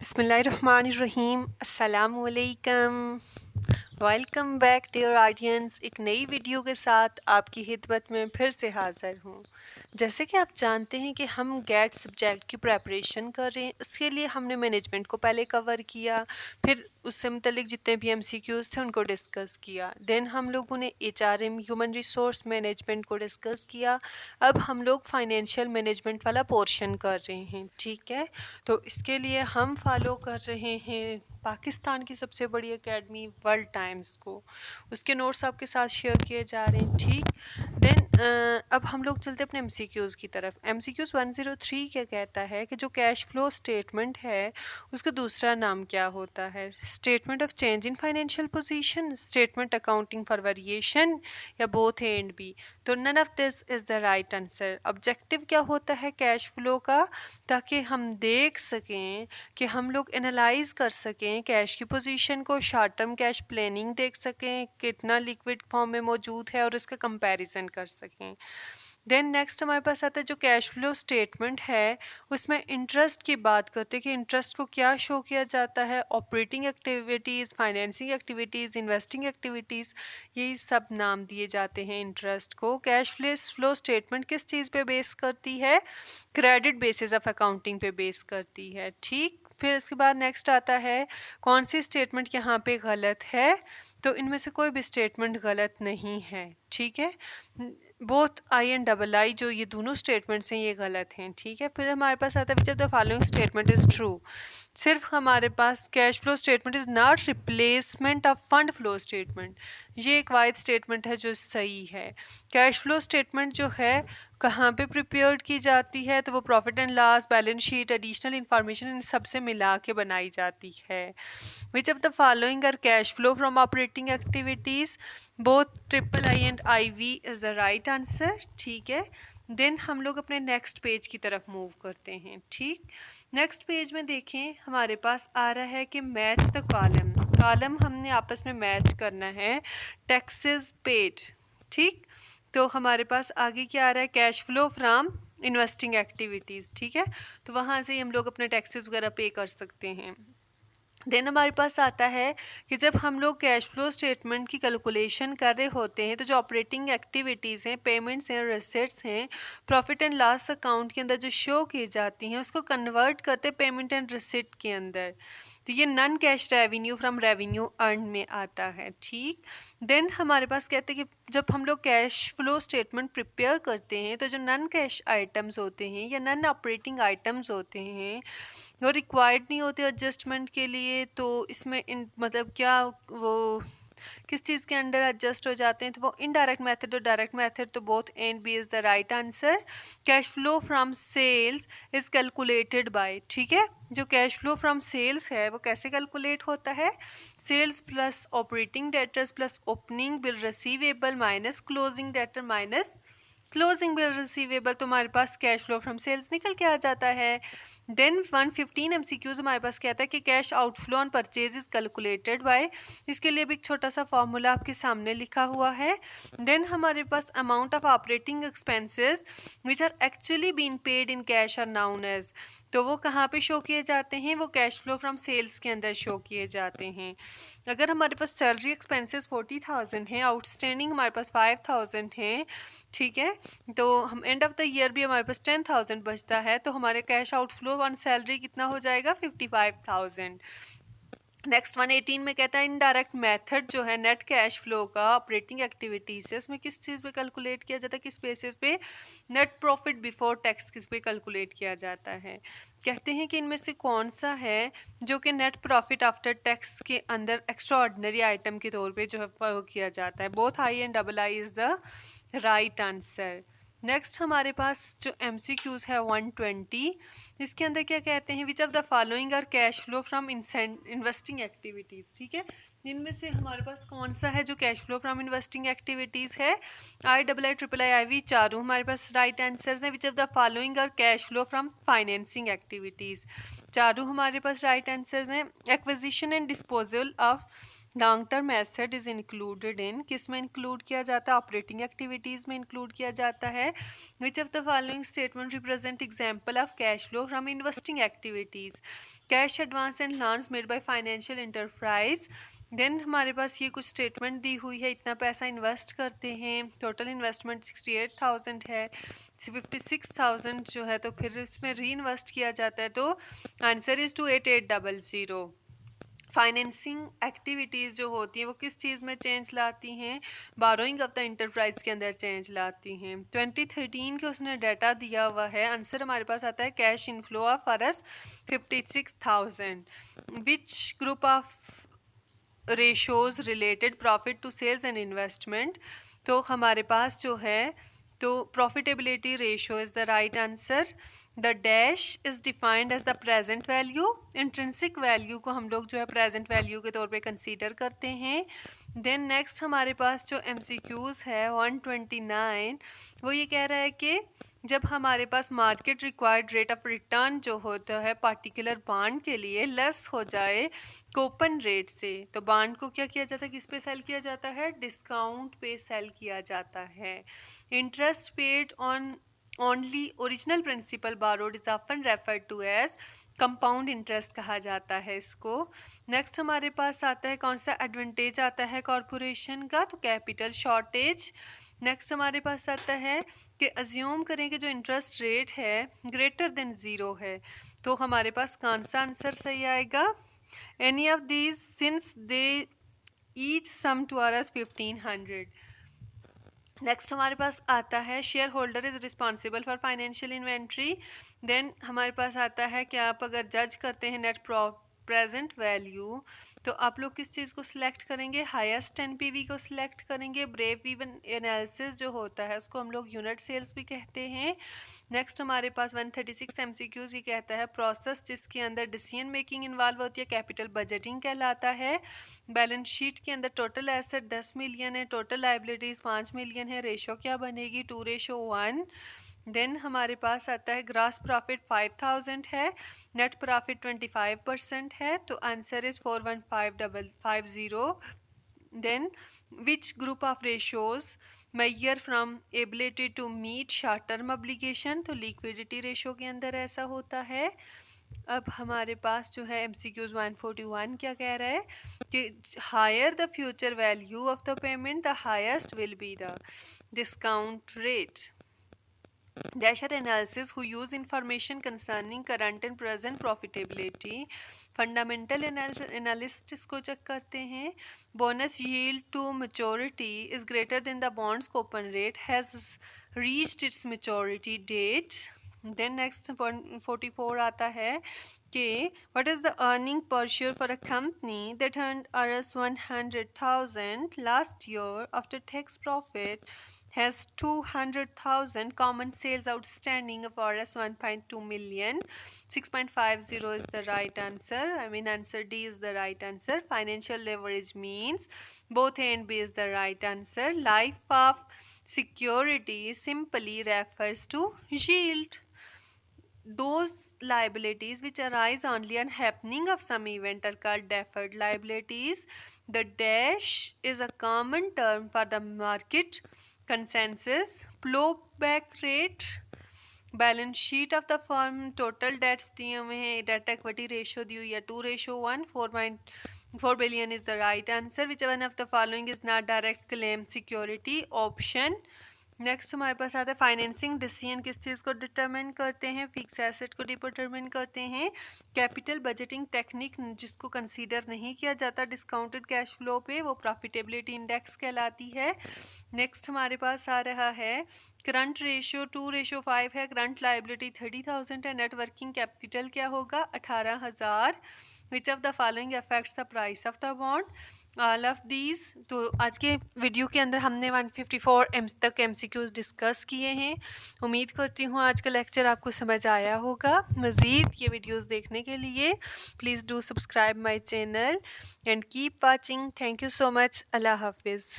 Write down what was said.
बिस्मिल्लाहिर्रहमानिर्रहीम अस्सलामुअलैकुम। Welcome back dear audience. एक नई वीडियो के साथ आपकी खिदमत में फिर से हाज़िर हूँ। जैसे कि आप जानते हैं कि हम गेट सब्जेक्ट की प्रेपरेशन कर रहे हैं, उसके लिए हमने मैनेजमेंट को पहले कवर किया, फिर उससे मुतलिक जितने भी MCQs थे उनको डिस्कस किया। देन हम लोगों ने HRM ह्यूमन रिसोर्स मैनेजमेंट को डिस्कस किया। अब हम लोग फाइनेंशियल मैनेजमेंट वाला पोर्शन कर रहे हैं, ठीक है। तो इसके लिए हम फॉलो कर रहे हैं पाकिस्तान की सबसे बड़ी एकेडमी वर्ल्ड टाइम्स को। उसके नोट्स आपके साथ शेयर किए जा रहे हैं, ठीक। देन अब हम लोग चलते अपने MCQs की तरफ। MCQs 103 क्या कहता है कि जो कैश फ्लो स्टेटमेंट है उसका दूसरा नाम क्या होता है? Statement of change in financial position, statement accounting for variation, या बोथ ए एंड बी। तो none of this is the right answer. Objective क्या होता है कैश फ्लो का? ताकि हम देख सकें कि हम लोग एनालाइज कर सकें कैश की पोजीशन को, शॉर्ट टर्म कैश प्लानिंग देख सकें कितना लिक्विड फॉर्म में मौजूद है और इसका कंपैरिजन कर सकें। देन नेक्स्ट हमारे पास आता है जो कैश फ्लो स्टेटमेंट है, उसमें इंटरेस्ट की बात करते हैं कि इंटरेस्ट को क्या शो किया जाता है, operating activities, financing activities, investing activities, यही सब नाम दिए जाते हैं इंटरेस्ट को। कैश फ्लो स्टेटमेंट किस चीज़ पे बेस करती है? क्रेडिट बेसिस ऑफ अकाउंटिंग पे बेस करती है, ठीक। फिर इसके बाद नेक्स्ट आता है कौन सी स्टेटमेंट यहाँ पे गलत है? तो इनमें से कोई भी स्टेटमेंट गलत नहीं है, ठीक है। बोथ आई एंड डबल आई जो ये दोनों स्टेटमेंट्स हैं ये गलत हैं, ठीक है। फिर हमारे पास आता है which of the following statement is true. सिर्फ हमारे पास cash flow statement is not replacement of fund flow statement, ये एक वाइड स्टेटमेंट है जो सही है। कैश फ्लो स्टेटमेंट जो है कहाँ पे प्रिपेयर्ड की जाती है? तो वो profit and loss, balance sheet, additional information, इन सब से मिला के बनाई जाती है। Which of the following are cash flow from operating activities? Both triple I and IV is the right answer, ठीक है। देन हम लोग अपने नेक्स्ट पेज की तरफ मूव करते हैं, ठीक। नेक्स्ट पेज में देखें हमारे पास आ रहा है कि मैच द कॉलम। कॉलम हमने आपस में मैच करना है, टैक्सेस पेड, ठीक। तो हमारे पास आगे क्या आ रहा है? Cash flow from investing activities, ठीक है। तो वहाँ से ही हम लोग अपने टैक्सेस वगैरह पे कर सकते हैं। देन हमारे पास आता है कि जब हम लोग कैश फ्लो स्टेटमेंट की कैलकुलेशन कर रहे होते हैं तो जो ऑपरेटिंग एक्टिविटीज़ हैं, पेमेंट्स हैं, रिसिट्स हैं, प्रॉफिट एंड लॉस अकाउंट के अंदर जो शो की जाती हैं उसको कन्वर्ट करते पेमेंट एंड रिसिट के अंदर। तो ये non cash revenue from revenue earn में आता है, ठीक। देन हमारे पास कहते हैं कि जब हम लोग कैश फ्लो स्टेटमेंट प्रिपेयर करते हैं तो जो नॉन कैश आइटम्स होते हैं या नॉन ऑपरेटिंग आइटम्स होते हैं वो रिक्वायर्ड नहीं होते एडजस्टमेंट के लिए। तो इसमें मतलब क्या वो किस चीज़ के अंडर एडजस्ट हो जाते हैं? तो वो इनडायरेक्ट मेथड और डायरेक्ट मेथड, तो both and B is the right answer. Cash flow from sales is calculated by, ठीक है। जो कैश फ्लो फ्रॉम सेल्स है वो कैसे कैलकुलेट होता है? Sales plus operating debtors plus opening bill receivable minus closing debtor minus closing bill receivable. तो हमारे पास कैश फ्लो फ्रॉम सेल्स निकल के आ जाता है। देन 115 MCQs हमारे पास कहता है कि cash outflow on purchase is calculated by, इसके लिए भी एक छोटा सा फॉर्मूला आपके सामने लिखा हुआ है। देन हमारे पास amount of operating expenses which are actually been paid in cash are known as, तो वो कहाँ पे शो किए जाते हैं? वो कैश फ्लो फ्रॉम सेल्स के अंदर शो किए जाते हैं। अगर हमारे पास सैलरी एक्सपेंसेस 40,000 हैं, आउटस्टैंडिंग हमारे पास 5,000 हैं, ठीक है। तो हम एंड ऑफ द ईयर भी हमारे पास 10,000 बचता है, तो हमारे कैश आउटफ्लो ऑन सैलरी कितना हो जाएगा? 55,000। नेक्स्ट 118 में कहता है इनडायरेक्ट मेथड जो है नेट कैश फ्लो का ऑपरेटिंग एक्टिविटीज से, उसमें किस चीज़ पे कैलकुलेट किया जाता है? किस बेसिस पे? नेट प्रॉफिट बिफोर टैक्स किस पे कैलकुलेट किया जाता है? कहते हैं कि इनमें से कौन सा है जो कि नेट प्रॉफिट आफ्टर टैक्स के अंदर एक्स्ट्रा ऑर्डिनरी आइटम के तौर पे जो है वो किया जाता है? Both I and double I is the right answer. Next हमारे पास जो MCQs है 120, इसके अंदर क्या कहते हैं? Which of the following are cash flow from investing activities, ठीक है। इनमें से हमारे पास कौन सा है जो cash flow from investing activities है? IIII चारों हमारे पास राइट आंसर्स हैं। Which of the following are cash flow from financing activities, चारों हमारे पास राइट आंसर्स हैं। Acquisition and disposal of long term asset is included in, किस में इंक्लूड किया जाता है? ऑपरेटिंग एक्टिविटीज़ में इंक्लूड किया जाता है। Which of the following statement represent example of cash flow from investing activities? Cash advance and loans made by financial enterprise. Then हमारे पास ये कुछ स्टेटमेंट दी हुई है, इतना पैसा इन्वेस्ट करते हैं, टोटल इन्वेस्टमेंट 68,000 है, 56,000 जो है तो फिर इसमें री इन्वेस्ट किया जाता है, तो आंसर इज़ 28800। फाइनेंसिंग एक्टिविटीज़ जो होती हैं वो किस चीज़ में चेंज लाती हैं? बारोइंग ऑफ द इंटरप्राइज के अंदर चेंज लाती हैं। 2013 के उसने डाटा दिया हुआ है, आंसर हमारे पास आता है कैश इनफ्लो ऑफ फॉरस 56,000। Which group of ratios related profit to sales and investment? तो हमारे पास जो है तो profitability ratio is the right answer. The dash is defined as the present value. Intrinsic value को हम लोग जो है प्रेजेंट वैल्यू के तौर पे कंसीडर करते हैं। देन नेक्स्ट हमारे पास जो MCQs है 129, वो ये कह रहा है कि जब हमारे पास market required rate of return जो होता है पार्टिकुलर बॉन्ड के लिए लेस हो जाए कूपन रेट से, तो बॉन्ड को क्या किया जाता है, किस पे सेल किया जाता है? डिस्काउंट पे सेल किया जाता है। Interest paid on only original principal borrowed is often referred to as compound interest कहा जाता है इसको। नेक्स्ट हमारे पास आता है कौन सा एडवांटेज आता है कॉरपोरेशन का? तो कैपिटल शॉर्टेज। नेक्स्ट हमारे पास आता है कि अज्यूम करें कि जो इंटरेस्ट रेट है ग्रेटर देन ज़ीरो है, तो हमारे पास कौन सा आंसर सही आएगा? Any of these since they each sum to R S 1500। Next हमारे पास आता है share holder is responsible for financial inventory. Then हमारे पास आता है कि आप अगर जज करते हैं नेट प्रेजेंट वैल्यू, तो आप लोग किस चीज़ को सिलेक्ट करेंगे? हाईएस्ट NPV को सिलेक्ट करेंगे। ब्रेक इवन एनालिसिस जो होता है उसको हम लोग यूनिट सेल्स भी कहते हैं। नेक्स्ट हमारे पास 136 MCQs ही कहता है प्रोसेस जिसके अंदर डिसीजन मेकिंग इन्वॉल्व होती है कैपिटल बजटिंग कहलाता है। बैलेंस शीट के अंदर टोटल एसेट 10 मिलियन है, टोटल लाइबिलिटीज़ 5 मिलियन है, रेशो क्या बनेगी? 2:1। देन हमारे पास आता है ग्रास प्रॉफिट 5,000 है, नेट प्रॉफिट 25% है, तो answer is 41550। Then which group of ratios measure from ability to meet short term obligation? तो लिक्विडिटी रेशो के अंदर ऐसा होता है। अब हमारे पास जो है MCQs 141 क्या कह रहा है कि higher the future value of the payment the highest will be the discount rate. Dasher analysis who use information concerning current and present profitability. Fundamental analyst इसको चेक करते हैं। Bonus yield to maturity is greater than the bonds coupon rate has reached its maturity date. Then next 44 आता है कि what is the earning per share for a company that earned Rs 100,000 last year after tax profit has 200,000 common sales outstanding of Rs 1.2 million. 6.50 is the right answer. I mean answer D is the right answer. Financial leverage means both A and B is the right answer. Life of security simply refers to yield. Those liabilities which arise only on happening of some event are called deferred liabilities. The dash is a common term for the market consensus, flowback rate, balance sheet of the firm, total debts दिए हुए हैं, debt equity ratio दी हुई है 2:1, 4.4 billion is the right answer. Which one of the following is not direct claim security? Option. Next हमारे पास आता है financing decision किस चीज़ को डिटरमिन करते हैं? फिक्स एसेट को डिटरमिन करते हैं। कैपिटल बजटिंग टेक्निक जिसको कंसीडर नहीं किया जाता डिस्काउंटेड कैश फ्लो पे, वो प्रॉफिटेबिलिटी इंडेक्स कहलाती है। नेक्स्ट हमारे पास आ रहा है करंट रेशियो 2:5 है, करंट लाइबिलिटी 30,000 है, नेट वर्किंग कैपिटल क्या होगा? 18,000। विच of the following affects the price of the bond? All of these. तो आज के वीडियो के अंदर हमने 154 तक MCQs डिस्कस किए हैं। उम्मीद करती हूँ आज का लेक्चर आपको समझ आया होगा। मज़ीद ये वीडियोस देखने के लिए please do subscribe my channel and keep watching. Thank you so much. अल्लाह हाफिज़।